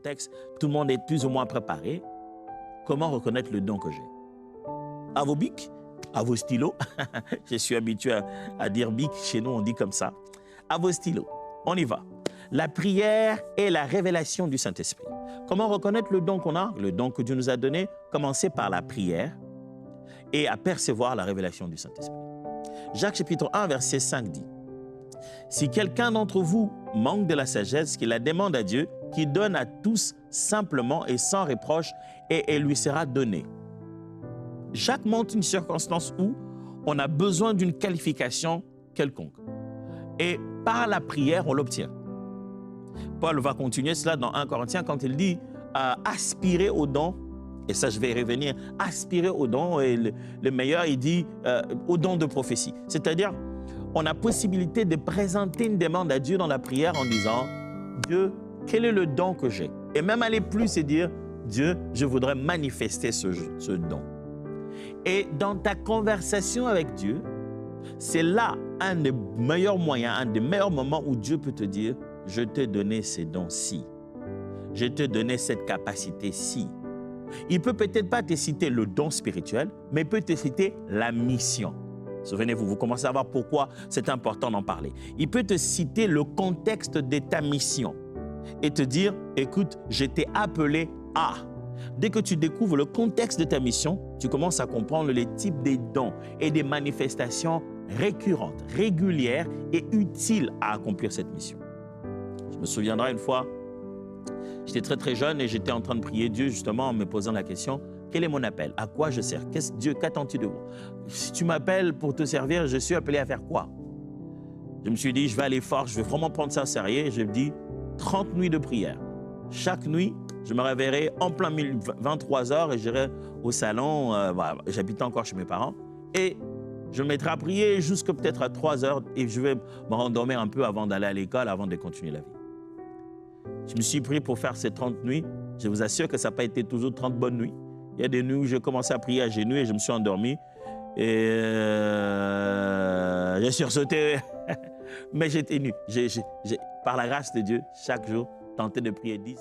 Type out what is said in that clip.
contexte, tout le monde est plus ou moins préparé. Comment reconnaître le don que j'ai? À vos bics, à vos stylos. Je suis habitué à dire bic, chez nous on dit comme ça. À vos stylos, on y va. La prière est la révélation du Saint-Esprit. Comment reconnaître le don qu'on a? Le don que Dieu nous a donné, commencer par la prière et à percevoir la révélation du Saint-Esprit. Jacques chapitre 1, verset 5 dit: si quelqu'un d'entre vous manque de la sagesse, qu'il la demande à Dieu, qui donne à tous simplement et sans reproche, et elle lui sera donnée. Jacques montre une circonstance où on a besoin d'une qualification quelconque. Et par la prière, on l'obtient. Paul va continuer cela dans 1 Corinthiens quand il dit aspirer au don, et ça je vais y revenir, aspirer au don, et le meilleur il dit au don de prophétie. C'est-à-dire, on a possibilité de présenter une demande à Dieu dans la prière en disant Dieu, quel est le don que j'ai? Et même aller plus et dire Dieu, je voudrais manifester ce don. Et dans ta conversation avec Dieu, c'est là un des meilleurs moyens, un des meilleurs moments où Dieu peut te dire je t'ai donné ces dons-ci, je t'ai donné cette capacité-ci. Il peut peut-être pas te citer le don spirituel, mais il peut te citer la mission. Souvenez-vous, vous commencez à voir pourquoi c'est important d'en parler. Il peut te citer le contexte de ta mission et te dire, écoute, je t'ai appelé à. Dès que tu découvres le contexte de ta mission, tu commences à comprendre les types des dons et des manifestations récurrentes, régulières et utiles à accomplir cette mission. Je me souviendrai une fois, j'étais très jeune et j'étais en train de prier Dieu justement en me posant la question, quel est mon appel? À quoi je sers? Dieu, qu'attends-tu de moi? Si tu m'appelles pour te servir, je suis appelé à faire quoi? Je me suis dit, je vais aller fort, je vais vraiment prendre ça au sérieux. Je me dis, 30 nuits de prière. Chaque nuit, je me réveillerai en plein milieu, 23 h et j'irai au salon, j'habitais encore chez mes parents, et je me mettrai à prier jusqu'à peut-être à 3 h et je vais me rendormir un peu avant d'aller à l'école, avant de continuer la vie. Je me suis pris pour faire ces 30 nuits. Je vous assure que ça n'a pas été toujours 30 bonnes nuits. Il y a des nuits où j'ai commencé à prier à genoux et je me suis endormi. Et j'ai sursauté, mais j'étais nu. Par la grâce de Dieu, chaque jour, tenté de prier 10.